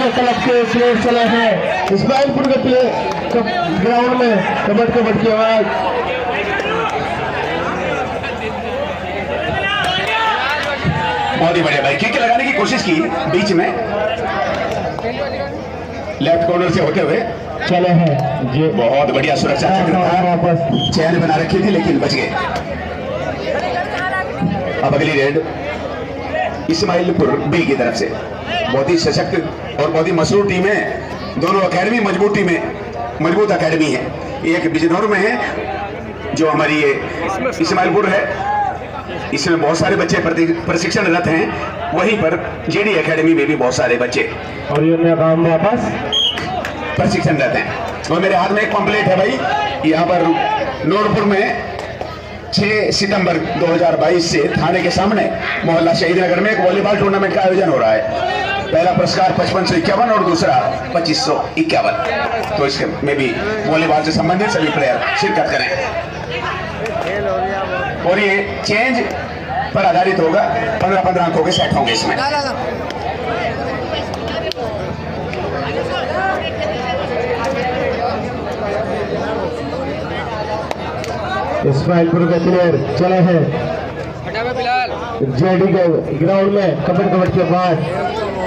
के क्लब के प्लेयर चले हैं इस्माइलपुर के ग्राउंड में। कबड्डी की आवाज। बहुत ही बढ़िया भाई, किक लगाने की कोशिश की बीच में, लेफ्ट कॉर्नर से होते हुए चले हैं जी। बहुत बढ़िया सुरक्षा वापस चैन बना रखी थी लेकिन बच गए। अब अगली रेड इस्माइलपुर बी की तरफ से। बहुत ही सशक्त और बहुत ही मशहूर टीम है। दोनों अकेडमी मजबूत टीम है, मजबूत अकेडमी है। एक बिजनौर में है जो हमारी ये इस्माइलपुर है, इसमें बहुत सारे बच्चे प्रशिक्षणरत हैं। वहीं पर जेडी एकेडमी में भी बहुत सारे बच्चे और ये काम वापस प्रशिक्षणरत हैं। और मेरे हाथ में एक पंपलेट है भाई, यहाँ पर नूरपुर में 6 सितंबर 2022 से थाने के सामने मोहल्ला शहीद नगर में एक वॉलीबॉल टूर्नामेंट का आयोजन हो रहा है। पहला पुरस्कार 5551 और दूसरा 2551। तो इसके में भी वॉलीबॉल से संबंधित सभी प्लेयर शिरकत करें। और ये चेंज पर आधारित होगा, 15-15 अंकों के सेट होंगे इसमें। इस्माइलपुर के प्लेयर चले हैं जेडी के ग्राउंड में। कबड्डी के बाद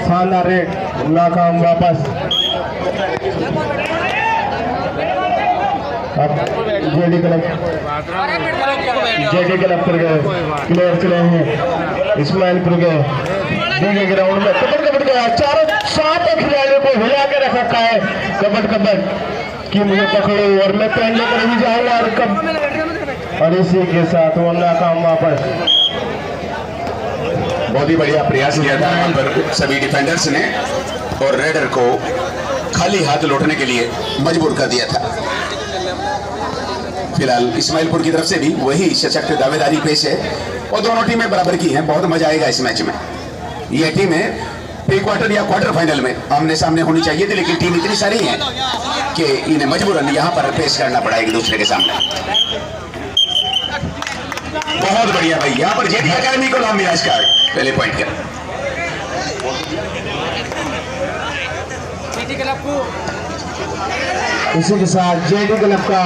शानदार रेड, नाकाम वापस। अब जेडी क्लब प्लेयर चले हैं इस्माइलपुर के ग्राउंड में। कबड्डी के चारों 7 खिलाड़ियों को हिला के रख रखा है। कबड्डी कि मुझे पकड़ो और मैं पेन लेकर ही जाऊंगा और कब, और इसी के साथ वो नाकाम वापस। बहुत ही बढ़िया प्रयास किया था यहाँ पर सभी डिफेंडर्स ने और रेडर को खाली हाथ लौटने के लिए मजबूर कर दिया था। फिलहाल इस्माइलपुर की तरफ से भी वही सशक्त दावेदारी पेश है और दोनों टीमें बराबर की हैं। बहुत मजा आएगा इस मैच में। ये टीमें प्री क्वार्टर या क्वार्टर फाइनल में आमने सामने होनी चाहिए थी, लेकिन टीम इतनी सारी है कि इन्हें मजबूरन यहाँ पर पेश करना पड़ा एक दूसरे के सामने। बहुत बढ़िया भाई, यहाँ पर जेडी एकेडमी को लाभ मिला इसका पहले पॉइंट का। इसी के साथ जेडी क्लब का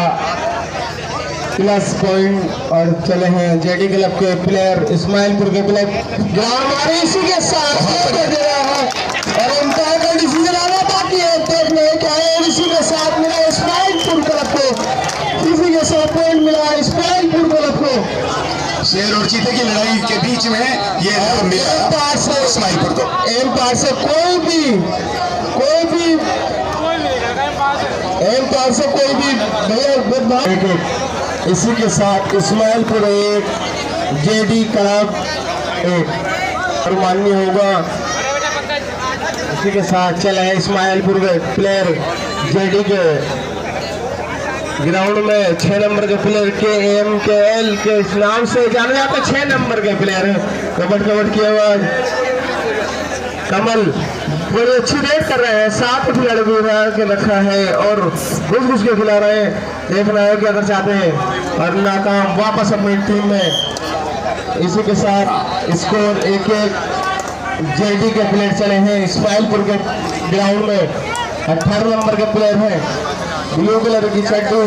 प्लस पॉइंट और चले हैं जेडी क्लब के प्लेयर इस्माइलपुर के प्लेयर ग्राउंड। इसी के साथ दे रहा है और अंपायर का डिसीजन आना बाकी है, देखने क्या है। इसी के साथ मिला इस्माइलपुर क्लब को, इसी के साथ पॉइंट मिला इस्माइलपुर क्लब को। शेर और चीते की लड़ाई के बीच में ये एम से इस्माइलपुर को एम पार से कोई भी एम पार से कोई भी भैया। इसी के साथ इस्माइलपुर 1 जेडी क्लब 1 और मान्य होगा। इसी के साथ चले इस्माइलपुर के प्लेयर जेडी के ग्राउंड में 6 नंबर के प्लेयर KMKL के नाम से जाने जाते 6 नंबर के प्लेयर है। कबड्डी की आवाज। कमल बड़ी अच्छी रेड कर रहे हैं, 7 खिलाड़ी के रखा है और घुस के खिला रहे हैं। देखना है क्या कर चाहते हैं और नाकाम वापस अपनी टीम में। इसी के साथ स्कोर 1-1 जेडी के प्लेयर चले हैं इस्माइलपुर के ग्राउंड में। 18 नंबर के प्लेयर हैं, ब्लू कलर की चड्डी,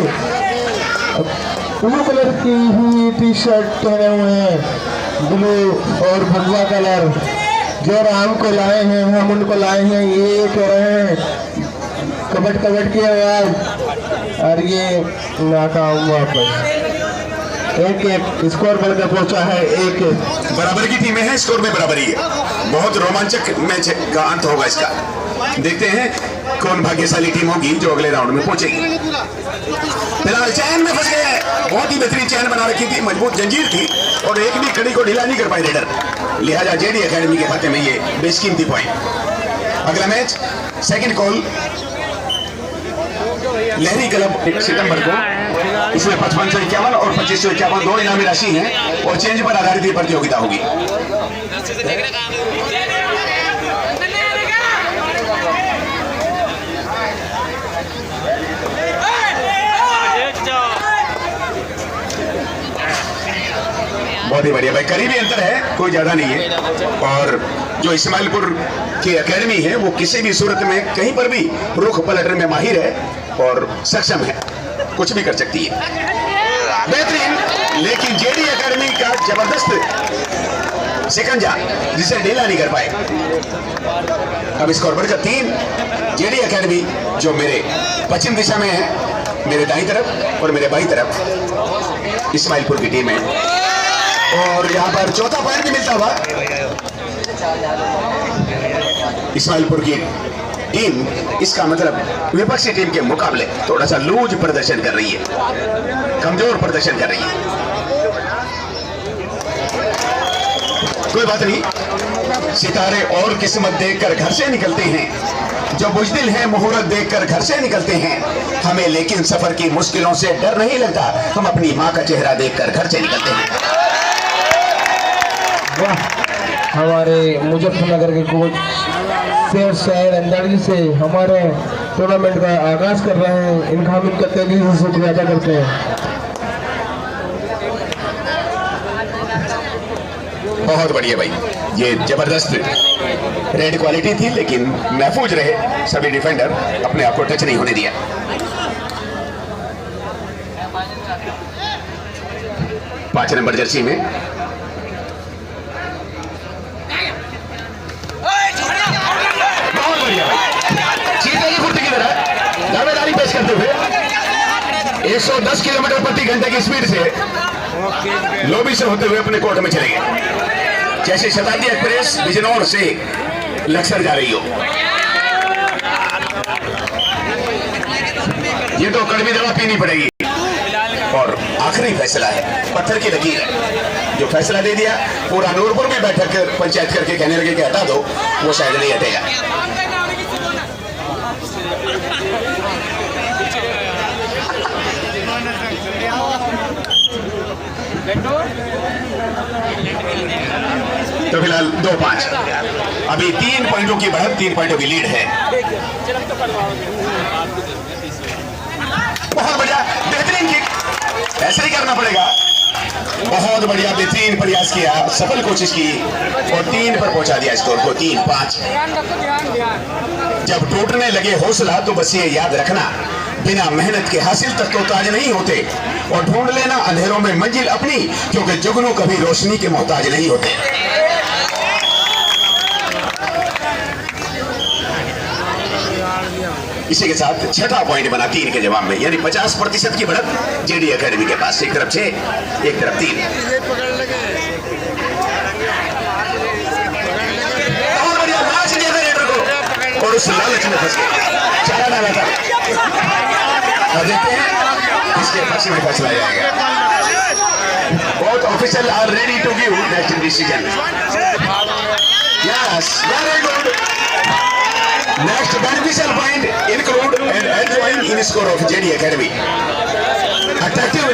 ब्लू कलर की ही टी शर्ट पहने हुए हैं, ब्लू और भगवा कलर। जो राम को लाए हैं हम उनको लाए हैं, ये कह रहे हैं। कबड्डी की आवाज और ये नाकाम वापस। 1-1 स्कोर बढ़कर पहुंचा है। 1-1 बराबर की टीमें हैं, स्कोर में बराबरी है। बहुत रोमांचक मैच का अंत होगा इसका। देखते हैं कौन भाग्यशाली टीम होगी जो अगले राउंड में पहुंचेगी। फिलहाल चैन में फंस गए, बहुत ही बेहतरीन चैन बना रखी थी, मजबूत जंजीर थी और एक भी कड़ी को ढीला नहीं कर पाए रेडर। लिहाजा जेडी एकेडमी के खाते में ये बेशकीमती पॉइंट। अगला मैच सेकंड कॉल लहरी क्लब 1 सितंबर को। इसमें 5551 और 2551 दो इनामी राशि हैं और चेंज पर आधारित ये प्रतियोगिता होगी। बहुत ही बढ़िया भाई, करीबी अंतर है, कोई ज्यादा नहीं है और जो इस्माइलपुर की एकेडमी है वो किसी भी सूरत में कहीं पर भी रुख पलटने में माहिर है और सक्षम है, कुछ भी कर सकती है, बेहतरीन। लेकिन जेडी एकेडमी का जबरदस्त शिकंजा जिसे ढीला नहीं कर पाए। अब स्कोर बढ़कर 3। जेडी एकेडमी जो मेरे पश्चिम दिशा में है, मेरे दाईं तरफ और मेरे बाईं तरफ इस्माइलपुर की टीम है, और यहां पर चौथा पॉइंट भी मिलता हुआ इस्माइलपुर की टीम, इसका मतलब विपक्षी टीम के मुकाबले थोड़ा सा लूज प्रदर्शन कर रही है, कमजोर प्रदर्शन कर रही है। कोई बात नहीं, सितारे और किस्मत देखकर घर से निकलते हैं, जो बुज़दिल हैं मुहूर्त देखकर घर से निकलते हैं, हमें लेकिन सफर की मुश्किलों से डर नहीं लगता, हम अपनी माँ का चेहरा देखकर घर से निकलते हैं। वाह, हमारे मुजफ्फरनगर के कोच शेर शायर अंदाजी से हमारे टूर्नामेंट का आगाज कर रहे हैं, इनका हम इनका तेजी से शुक्रिया अदा करते हैं। बहुत बढ़िया भाई, ये जबरदस्त रेड क्वालिटी थी, लेकिन महफूज रहे सभी डिफेंडर, अपने आप को टच नहीं होने दिया। पांच नंबर जर्सी में बहुत बढ़िया भाई, चीते की फुर्ती की तरह दावेदारी पेश करते हुए 110 किलोमीटर प्रति घंटे की स्पीड से लोबी से होते हुए अपने कोर्ट में चले गए, जैसे शताब्दी एक्सप्रेस बिजनौर से लक्सर जा रही हो। ये तो कड़वी दवा पीनी पड़ेगी। और आखिरी फैसला है, पत्थर की लकीर है, जो फैसला दे दिया पूरा नूरपुर में बैठक पंचायत करके कहने लगे कि हटा दो, वो शायद नहीं हटेगा। तो फिलहाल 2-5, अभी 3 पॉइंटों की बढ़त, 3 पॉइंटों की लीड है। बहुत बढ़िया, बेहतरीन किक, ऐसे ही करना पड़ेगा। बहुत बढ़िया, बेहतरीन प्रयास किया, सफल कोशिश की और 3 पर पहुंचा दिया स्कोर को, 3-5। जब टूटने लगे हौसला तो बस ये याद रखना, बिना मेहनत के हासिल तक तो ताज नहीं होते, और ढूंढ लेना अंधेरों में मंजिल अपनी, क्योंकि जुगनू कभी रोशनी के मोहताज नहीं होते। इसी के साथ छठा पॉइंट बना 3 के जवाब में, यानी 50% की बढ़त जेडी एकेडमी के पास। एक तरफ 6, एक तरफ 3। और बढ़िया लालच दिया था रेडर को, और उस लालच में फंस गए, चला डाला था। अब देखते हैं इसके पक्ष में फैसला जाएगा। Both official are ready to give next decision. Yes, very good. Next beneficial point include and adjoin in score of JD Academy. Attractive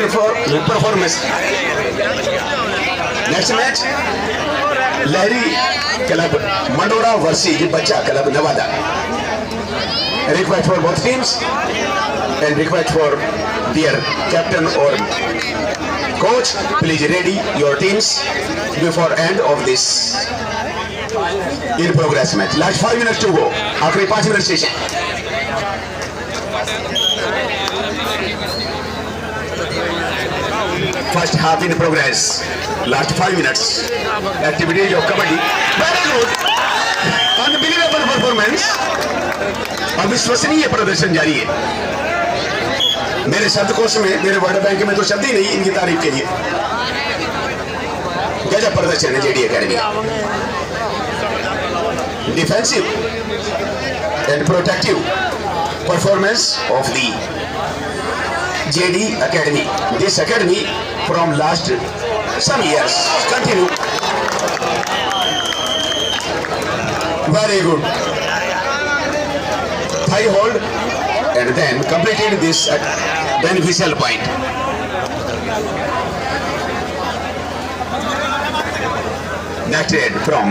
performance. Next match, Lahiri Club Mandora versus Bacha Club Nevada. Request for both teams and request for their captain or coach. Please ready your teams before end of this in progress match. Last 5 minutes to go. आखिरी 5 minute शेष है। First half in progress. Last 5 minutes. Activities of kabaddi. Very good. Unbelievable performance. अविश्वसनीय प्रदर्शन जारी है। मेरे शब्दकोश में, मेरे वर्ड बैंक में तो शब्द ही नहीं इनकी तारीफ के लिए। गजब प्रदर्शन है JD academy. Defensive and protective performance of the JD Academy. This academy from last some years continue. Very good. Thigh hold and then completed this beneficial point. Next head from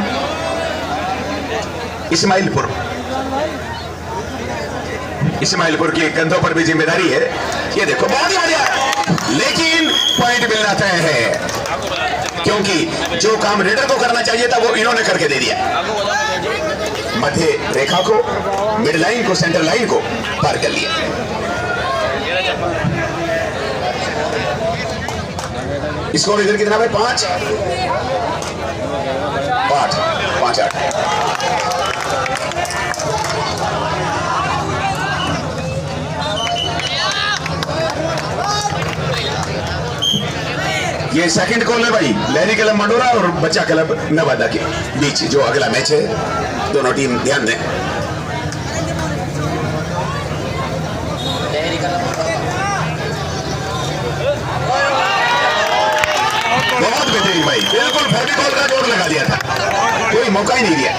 Ismailpur. Ismailpur के कंधों पर भी जिम्मेदारी है। ये देखो बहुत ही बढ़िया, लेकिन पॉइंट मिलना तय है। क्योंकि जो काम रेडर को करना चाहिए था वो इन्होंने करके दे दिया। मध्य रेखा को, मिड लाइन को, सेंटर लाइन को पार कर लिया। स्कोर इधर कितना है? 5-8। ये सेकंड कॉल है भाई, लहरी क्लब मंडोरा और बच्चा क्लब नवादा के बीच जो अगला मैच है। दोनों टीम ध्यान दें। बहुत बेहतरीन भाई, बिल्कुल फेविकॉल का जोर लगा दिया था, कोई मौका ही नहीं दिया।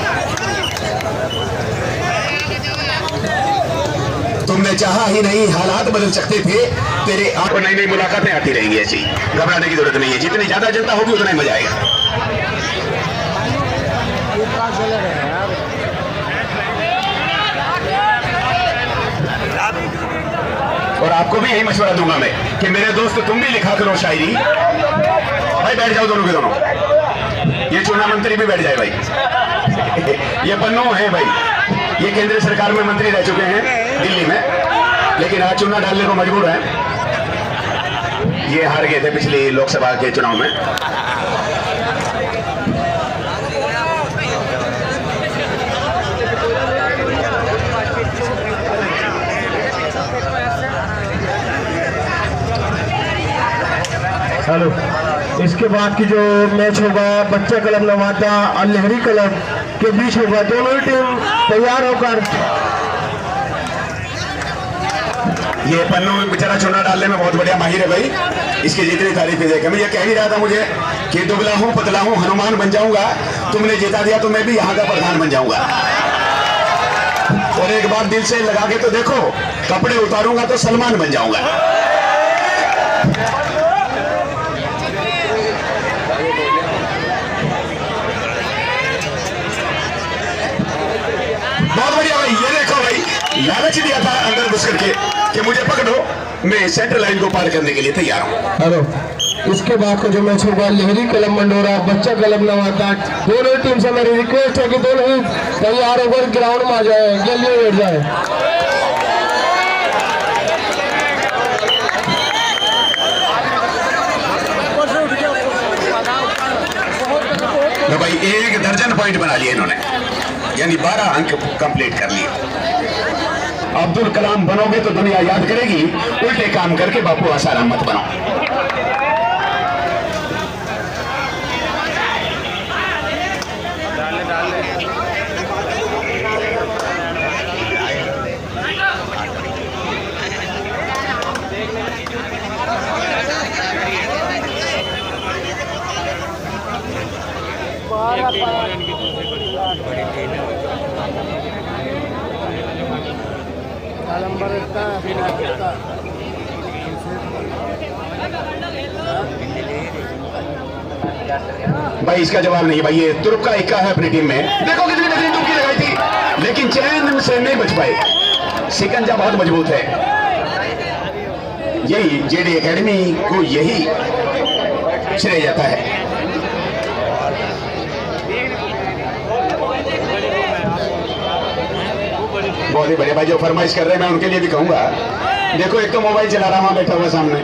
तुमने चाहा ही नहीं, हालात बदल सकते थे। तेरे आपको नई नई मुलाकातें आती रहेंगी, ऐसी घबराने की जरूरत नहीं है। जितनी ज्यादा जनता होगी उतना ही मजा आएगा। और आपको भी यही मशवरा दूंगा मैं कि मेरे दोस्त तुम भी लिखा करो शायरी। भाई बैठ जाओ दोनों के दोनों। ये चुनाव मंत्री भी बैठ जाए भाई। ये पन्नू है भाई, ये केंद्र सरकार में मंत्री रह चुके हैं दिल्ली में, लेकिन आज चुनाव डालने को मजबूर है। ये हार गए थे पिछली लोकसभा के चुनाव में। हेलो, इसके बाद की जो मैच होगा बच्चा क्लब नवादा और लहरी क्लब के बीच होगा। दोनों ही टीम तैयार होकर। ये पन्नू बेचारा चुना डालने में बहुत बढ़िया माहिर है भाई, इसकी जितनी तारीफें देखे। मैं ये कह ही रहा था मुझे कि दुबला हूं पतला हूं हनुमान बन जाऊंगा, तुमने जिता दिया तो मैं भी यहाँ का प्रधान बन जाऊंगा। और एक बार दिल से लगा के तो देखो, कपड़े उतारूंगा तो सलमान बन जाऊंगा। बहुत बढ़िया भाई, ये देखो भाई, लालच दिया था अंदर घुस करके कि मुझे पकड़ो, मैं सेंटर लाइन को पार करने के लिए तैयार हूं। हेलो, इसके बाद का जो मैच होगा लहरी क्लब मंडोरा बच्चा क्लब नवादा। दोनों टीम से मेरी रिक्वेस्ट है कि दोनों ही तैयार होकर ग्राउंड में आ जाए, गलियों बैठ जाए। तो भाई 1 दर्जन पॉइंट बना लिए इन्होंने, यानी 12 अंक कंप्लीट कर लिए। अब्दुल कलाम बनोगे तो दुनिया याद करेगी, उल्टे काम करके बापू आसाराम मत बनो। भाई इसका जवाब नहीं भाई, ये तुर्क का इक्का है अपनी टीम में। देखो कितनी बेहतरीन तुर्की लगाई थी, लेकिन चैन से नहीं बच पाए। सिकंजा बहुत मजबूत है। यही जेडी एकेडमी को यही श्रेय जाता है। बहुत ही बढ़िया भाई, जो फरमाइश कर रहे हैं मैं उनके लिए भी कहूंगा। देखो एक तो मोबाइल चला रहा वहां बैठा हुआ सामने,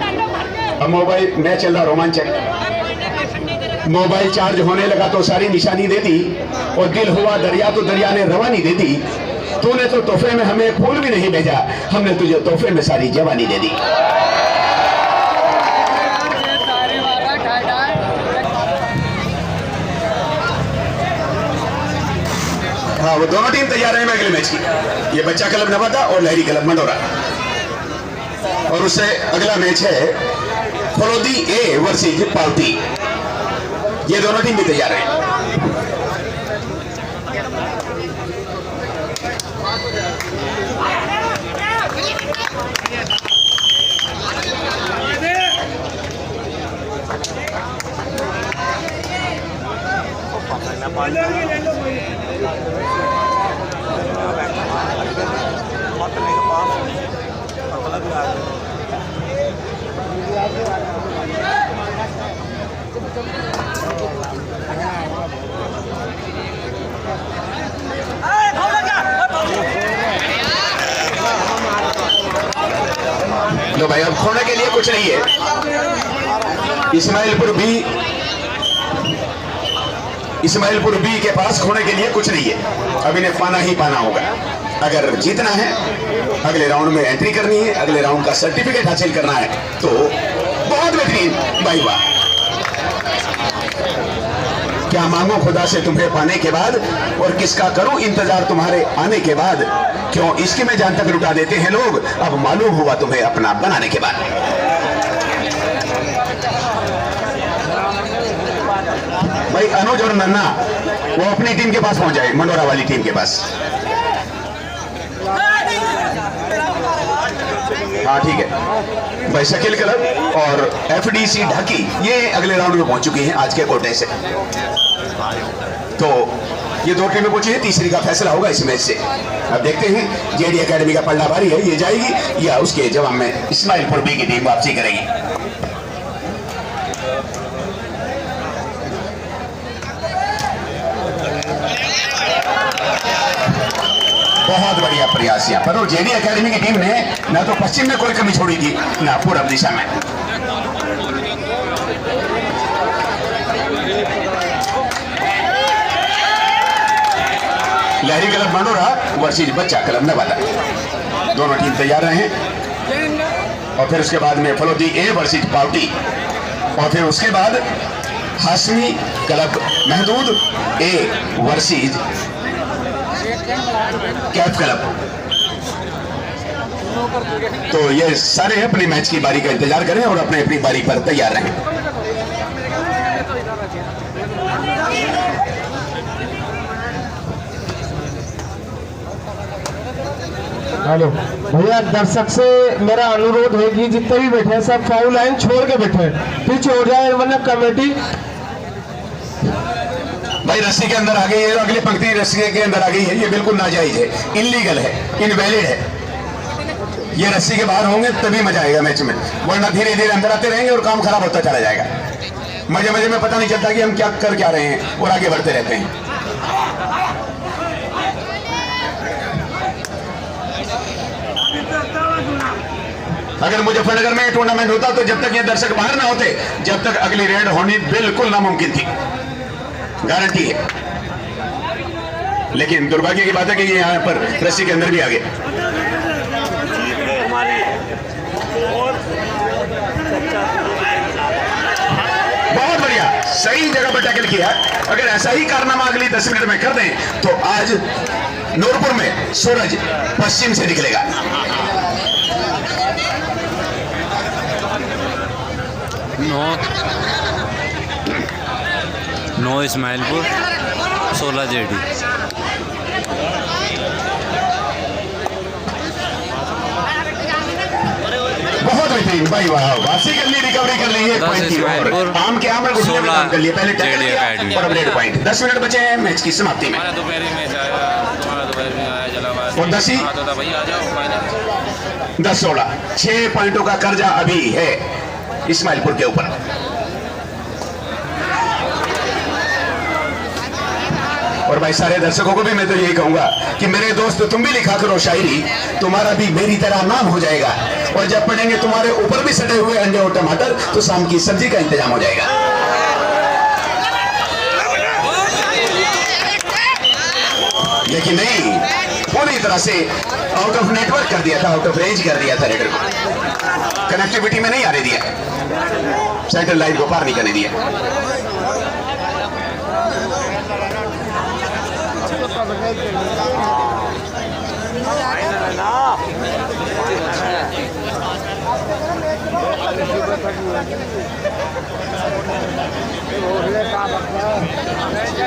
अब मोबाइल मैच चल रहा रोमांचक, मोबाइल चार्ज होने लगा तो सारी निशानी दे दी, और दिल हुआ दरिया तो दरिया ने रवानी दे दी। तूने तो तोहफे में हमें फूल भी नहीं भेजा, हमने तुझे तोहफे में सारी जवानी दे दी। हाँ, वो दोनों टीम तैयार है अगले मैच की। ये बच्चा क्लब नवादा और लहरी क्लब मंडोरा, और उससे अगला मैच है फलोदी ए वर्सेज पालती। ये दोनों टीम भी तैयार है। लो भाई, अब खोने के लिए कुछ नहीं है। इस्माइलपुर बी के पास खोने के लिए कुछ नहीं है। अब इन्हें पाना ही पाना होगा। अगर जीतना है, अगले राउंड में एंट्री करनी है, अगले राउंड का सर्टिफिकेट हासिल करना है, तो बहुत बेहतरीन भाई, वाह। क्या मांगो खुदा से तुम्हें पाने के बाद, और किसका करूं इंतजार तुम्हारे आने के बाद। क्यों इसकी में जान तक लुटा देते हैं लोग, अब मालूम हुआ तुम्हें अपना बनाने के बाद। भाई अनुज और नन्ना वो अपनी टीम के पास पहुंच जाए, मंडोरा वाली टीम के पास। हाँ ठीक है भाई। शकील क्लब और एफडीसी ढाकी ये अगले राउंड में पहुंच चुकी हैं आज के कोटे से। तो ये दो टीमें पहुंची हैं, तीसरी का फैसला होगा इस मैच से। अब देखते हैं जेडी एकेडमी का पलड़ा भारी है, ये जाएगी या उसके जवाब में इस्माइलपुर बी की टीम वापसी करेगी। बहुत बढ़िया प्रयास यहाँ पर, और जेडी एकेडमी की टीम ने ना तो पश्चिम में कोई कमी छोड़ी थी, ना पूर्व दिशा में। लहरी क्लब मंडोरा वर्सेस बच्चा क्लब नवादा, दोनों टीम तैयार रहे हैं। और फिर उसके बाद में फलोदी ए वर्सेस पावटी, और फिर उसके बाद हाशमी क्लब महदूद ए वर्सेस कैफ क्लब। तो ये सारे अपनी मैच की बारी का इंतजार करें और अपने अपनी बारी पर तैयार रहें। हेलो भैया, दर्शक से मेरा अनुरोध है कि जितने भी बैठे हैं सब फाउल लाइन छोड़ के बैठे, पीछे हो जाए, वरना कमेटी। भाई रस्सी के अंदर आ गई है, अगली पंक्ति रस्सी के अंदर आ गई है, ये बिल्कुल नाजायज है, इनलीगल है, इनवैलिड है। ये रस्सी के बाहर होंगे तभी मजा आएगा मैच में, वरना धीरे धीरे अंदर आते रहेंगे और काम खराब होता चला जाएगा। मजे मजे में पता नहीं चलता कि हम क्या कर क्या रहे हैं और आगे बढ़ते रहते हैं। अगर मुजफ्फरनगर में टूर्नामेंट होता तो जब तक ये दर्शक बाहर ना होते, जब तक अगली रेड होनी बिल्कुल नामुमकिन थी, गारंटी है। लेकिन दुर्भाग्य की बात है कि ये यहाँ पर रस्सी के अंदर भी आ गए। बहुत बढ़िया, सही जगह पर टैकल किया। अगर ऐसा ही कारनामा अगली 10 मिनट में कर दें तो आज नूरपुर में सूरज पश्चिम से निकलेगा। No Ismailpur 16 JD. बहुत बेहतरीन भाई, वाह, वापसी कर ली, रिकवरी कर ली है। आम के आम में घुसने में काम कर लिया, पहले टैकल किया और अब रेड पॉइंट। 10 मिनट बचे हैं मैच की समाप्ति में। और 10-16 6 पॉइंटों का कर्जा अभी है इस्माइलपुर के ऊपर। और भाई सारे दर्शकों को भी मैं तो यही कहूंगा कि मेरे दोस्त तुम भी लिखा करो शायरी, तुम्हारा भी मेरी तरह नाम हो जाएगा। और जब पढ़ेंगे तुम्हारे ऊपर भी सटे हुए अंडे और टमाटर, तो शाम की सब्जी का इंतजाम हो जाएगा। लेकिन नहीं, पूरी तरह से आउट ऑफ नेटवर्क कर दिया था, आउट ऑफ रेंज कर दिया था रेडर को, कनेक्टिविटी में नहीं आने दिया, सेंट्रल लाइन को पार नहीं करने दिया।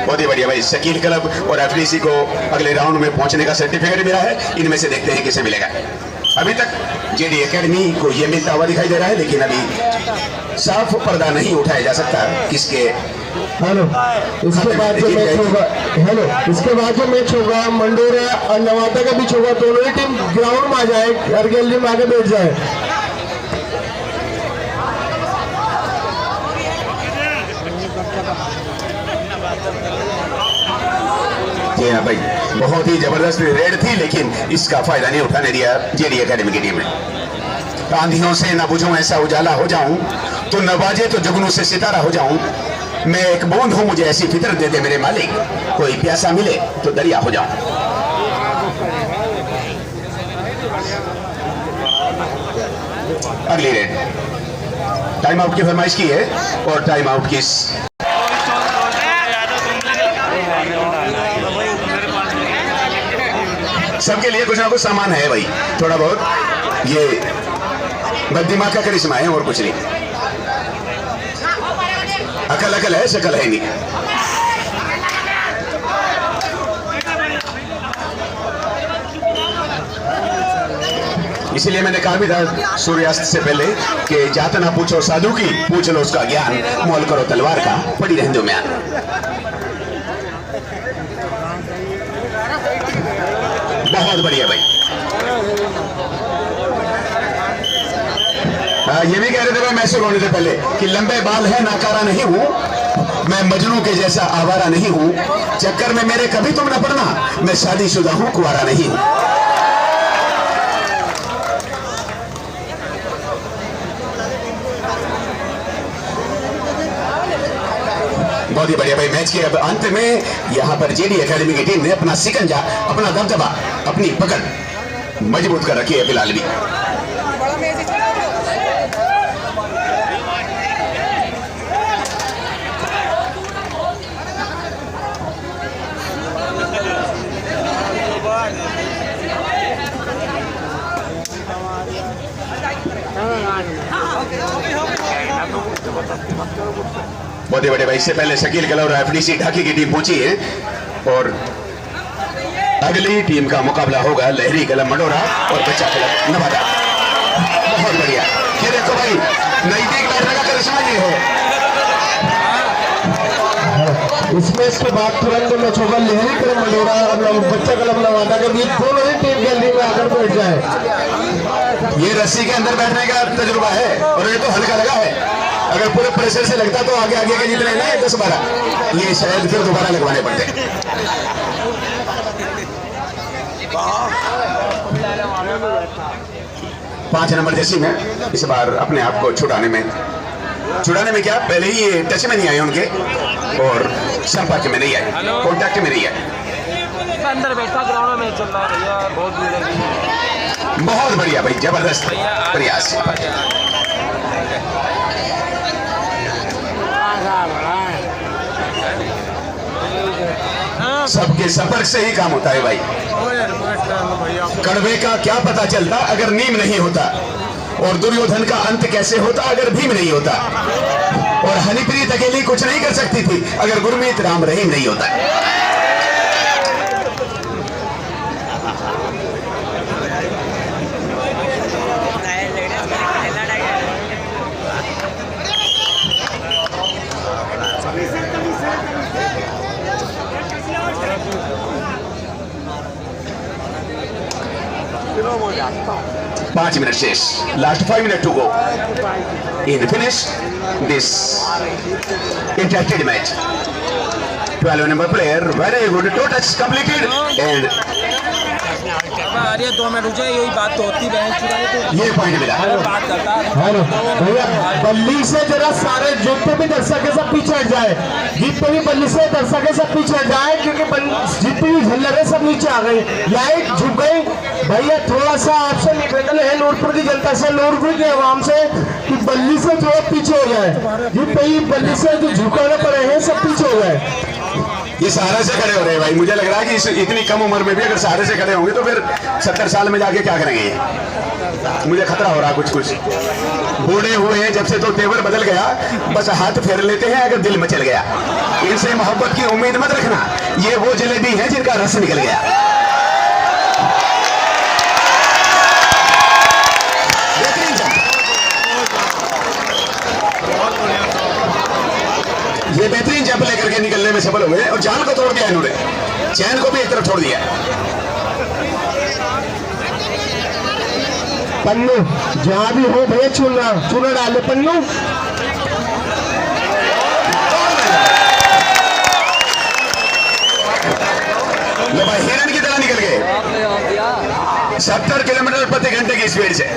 बहुत ही बढ़िया भाई, शकील क्लब और एफडीसी को अगले राउंड में पहुंचने का सर्टिफिकेट मिला है। इनमें से देखते हैं किसे मिलेगा। अभी तक जेडी एकेडमी को यह मिलता हुआ दिखाई दे रहा है, लेकिन अभी साफ पर्दा नहीं उठाया जा सकता किसके। हेलो, इसके बाद जो मैच होगा, हेलो, इसके बाद जो मैच होगा मंडोरा और नवादा का बीच होगा, दोनों ही टीम ग्राउंड में आ जाए और गैलरी में आगे बैठ जाए। हाँ भाई, बहुत ही जबरदस्त रेड थी, लेकिन इसका फायदा नहीं उठाने दिया जेडी एकेडमी की टीम ने। आंधियों से न बुझूं ऐसा उजाला हो जाऊं, तो नवाजे तो जुगनू से सितारा हो जाऊं। मैं एक बूंद हूं, मुझे ऐसी फितर दे दे मेरे मालिक, कोई प्यासा मिले तो दरिया हो जाऊं। अगली रेड टाइम आउट की फरमाइश की है और टाइम आउट की सबके लिए कुछ ना कुछ सामान है भाई, थोड़ा बहुत ये बददिमाग का करिश्मा है और कुछ नहीं। अकल अकल है, शकल है नहीं। इसीलिए मैंने कहा भी था सूर्यास्त से पहले कि जात ना पूछो साधु की, पूछ लो उसका ज्ञान, मोल करो तलवार का, पड़ी रहने दो म्यान। बहुत बढ़िया भाई। ये भी कह रहे थे भाई मैसूर होने से पहले कि लंबे बाल है नाकारा नहीं हूं, मैं मजनू के जैसा आवारा नहीं हूं, चक्कर में मेरे कभी तुम न पड़ना, मैं शादीशुदा हूं कुंवारा नहीं हूं। बहुत ही बढ़िया भाई। मैच के अब अंत में यहां पर जेडी एकेडमी की टीम ने अपना सिकंजा, अपना दबदबा, अपनी पकड़ मजबूत कर रखी है फिलहाल भी। बहुत ही बड़े भाई। इससे पहले शकील कलौर एफडीसी ढाकी की टीम पहुंची है और अगली टीम का मुकाबला होगा लहरी कलम मंडोरा और बच्चा कलम नवादा। बहुत बढ़िया। ये देखो भाई नजदीक बैठने का करिश्मा ये है। इसमें इसके बाद तुरंत मैच होगा लहरी कलम मंडोरा और बच्चा कलम नवादा के बीच। दोनों ही टीम गैलरी में आकर बैठ जाए। ये रस्सी के अंदर बैठने का तजुर्बा है और ये तो हल्का लगा है। अगर पूरे प्रेशर से लगता तो आगे आगे के जितने ना 10-12 ये शायद फिर दोबारा लगवाने पड़ते। पांच नंबर जैसी में इस बार अपने आप को छुड़ाने में क्या पहले ही ये टच में नहीं आए उनके और संपर्क में नहीं आए, कॉन्टैक्ट में नहीं आए। अंदर बैठा ग्राउंड में चल रहा है भैया, बहुत भीड़ है। बहुत बढ़िया भाई, जबरदस्त प्रयास। सबके संपर्क से ही काम होता है भाई। कड़वे का क्या पता चलता अगर नीम नहीं होता, और दुर्योधन का अंत कैसे होता अगर भीम नहीं होता, और हनीप्रीत अकेली कुछ नहीं कर सकती थी अगर गुरमीत राम रहीम नहीं होता। पांच मिनट शेष, last 5 minute to go in finish this interacted match. 12 number player, very good, 2 touch completed and अरे 2 मिनट रुक जाए, यही बात तो होती बहन चुराई तो ये पॉइंट मिला। बात करता है भैया बल्ली से जरा सारे जितने भी दर्शक है सब पीछे हट जाए, जितने भी बल्ली से दर्शक है सब पीछे हट जाए, क्योंकि जितनी भी झल्लर है सब नीचे आ गई, लाइट झुक गई। भैया थोड़ा सा आपसे निवेदन है नूरपुर की जनता से, नूरपुर की आवाम से, कि बल्ली से थोड़ा पीछे हो जाए, जितने ही बल्ली से जो झुकाने पड़े हैं सब पीछे हो जाए। ये सहारे से खड़े हो रहे हैं भाई, मुझे लग रहा है कि इतनी कम उम्र में भी अगर सहारे से खड़े होंगे तो फिर 70 साल में जाके क्या करेंगे ये? मुझे खतरा हो रहा कुछ बूढ़े हुए हैं जब से तो तेवर बदल गया, बस हाथ फेर लेते हैं अगर दिल मचल गया। इनसे मोहब्बत की उम्मीद मत रखना, ये वो जलेबी है जिनका रस निकल गया। ये बेहतरीन जंप लेकर के निकलने में सफल हुए और जाल को तोड़ दिया इन्होंने, चैन को भी एक तरफ छोड़ दिया। पन्नू जहां भी हो भैया चूना डालो पन्नू। लो भाई हिरण की तरह निकल गए 70 किलोमीटर प्रति घंटे की स्पीड से।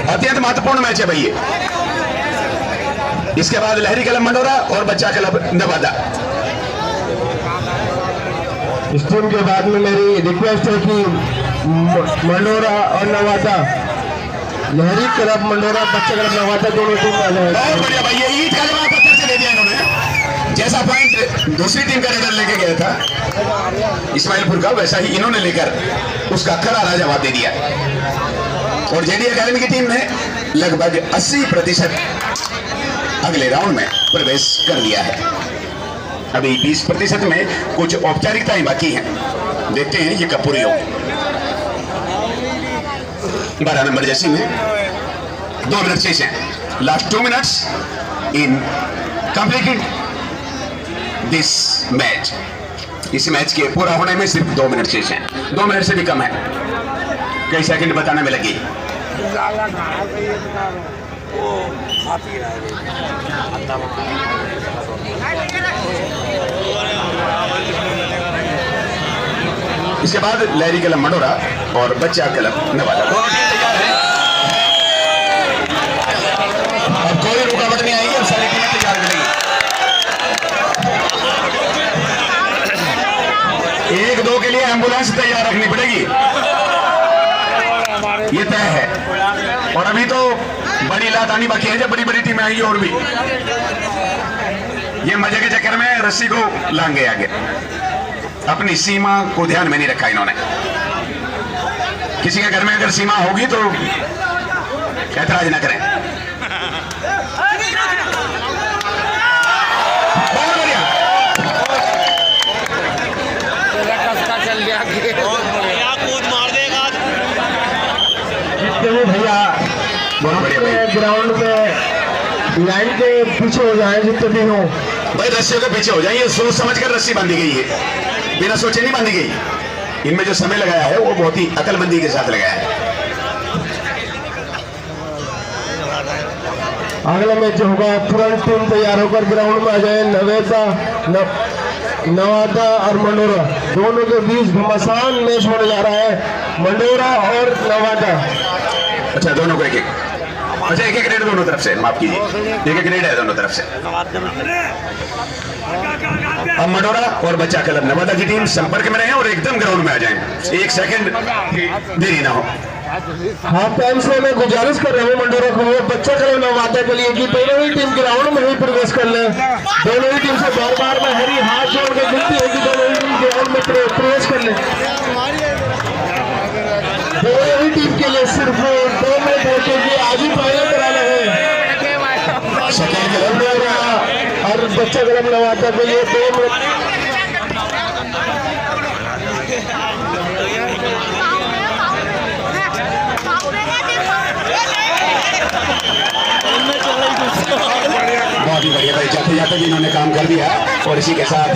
अत्यंत महत्वपूर्ण मैच है भाई ये। इसके बाद लहरी क्लब मंडोरा और बच्चा क्लब नवादा। इस टीम के बाद में मेरी रिक्वेस्ट है कि मंडोरा और नवादा, लहरी क्लब मंडोरा, बच्चा क्लब नवादा दोनों टीम आ जाए। बहुत बढ़िया भाई, ये ईद का जवाब पत्थर से दे दिया इन्होंने। जैसा पॉइंट दूसरी टीम का रेडर लेके गया था इस्माइलपुर का, वैसा ही इन्होंने लेकर उसका करारा जवाब दे दिया। और जेडी एकेडमी की टीम ने लगभग 80% अगले राउंड में प्रवेश कर लिया है। अभी 20% में कुछ औपचारिकताएं बाकी हैं, देखते हैं ये कब पूरी हो। 12 नंबर जर्सी में 2 मिनट शेष हैं। Last 2 minutes in completed this match. इस मैच के पूरा होने में सिर्फ 2 मिनट शेष हैं। 2 मिनट से भी कम है, कई सेकंड बताने में लगी। इसके बाद लहरी क्लब मंडोरा और बच्चा क्लब नवादा दोनों टीम तैयार है। अब कोई रुकावट नहीं आएगी, अब सारी टीमें तैयार करेंगी। 1-2 के लिए एम्बुलेंस तैयार रखनी पड़ेगी, ये तय है। और अभी तो बड़ी लात आनी बाकी है, जब बड़ी बड़ी टीमें आएंगी। और भी ये मजे के चक्कर में रस्सी को लांगे आगे, अपनी सीमा को ध्यान में नहीं रखा इन्होंने। किसी के घर में अगर सीमा होगी तो ऐतराज ना करें। बहुत बढ़िया, जितने भी भैया बहुत बढ़िया भाई। ग्राउंड में लाइन के पीछे हो जाए, जितने भी हो भाई रस्सियों के पीछे हो जाइए। सोच समझ कर रस्सी बांधी गई है, बिना सोचे नहीं बांधी गई। इनमें जो समय लगाया है वो बहुत ही अकलमंदी के साथ लगाया है। अगला मैच होगा, तुरंत टीम तैयार होकर ग्राउंड में आ जाए। नवादा और मंडोरा दोनों के बीच घमासान मैच होने जा रहा है, मंडोरा और नवादा। अच्छा, दोनों को एक-एक, अच्छा एक-एक रेड दोनों तरफ से, माफ कीजिए, एक-एक रेड है दोनों तरफ से। अब मंडोरा और बच्चा क्लब नवादा की टीम संपर्क में रहे और एकदम ग्राउंड में आ जाएं। 1 सेकंड देरी ना हो। हाफ टाइम से मैं गुजारिश कर रहा हूँ मंडोरा को, बच्चा क्लब नवादा के लिए कि दोनों ही टीम ग्राउंड में ही प्रवेश कर ले। दोनों ही टीम से बार बार में हरी हाथ जोड़ के विनती है कि दोनों ही टीम ग्राउंड में प्रवेश कर ले। दोनों ही टीम के लिए सिर्फ 2 मिनट है, क्योंकि आज ही फाइनल कराना है। और बच्चा क्लब नवादा के लिए 2 मिनट। बहुत ही बढ़िया भाई, जाते जाते भी इन्होंने काम कर दिया। और इसी के साथ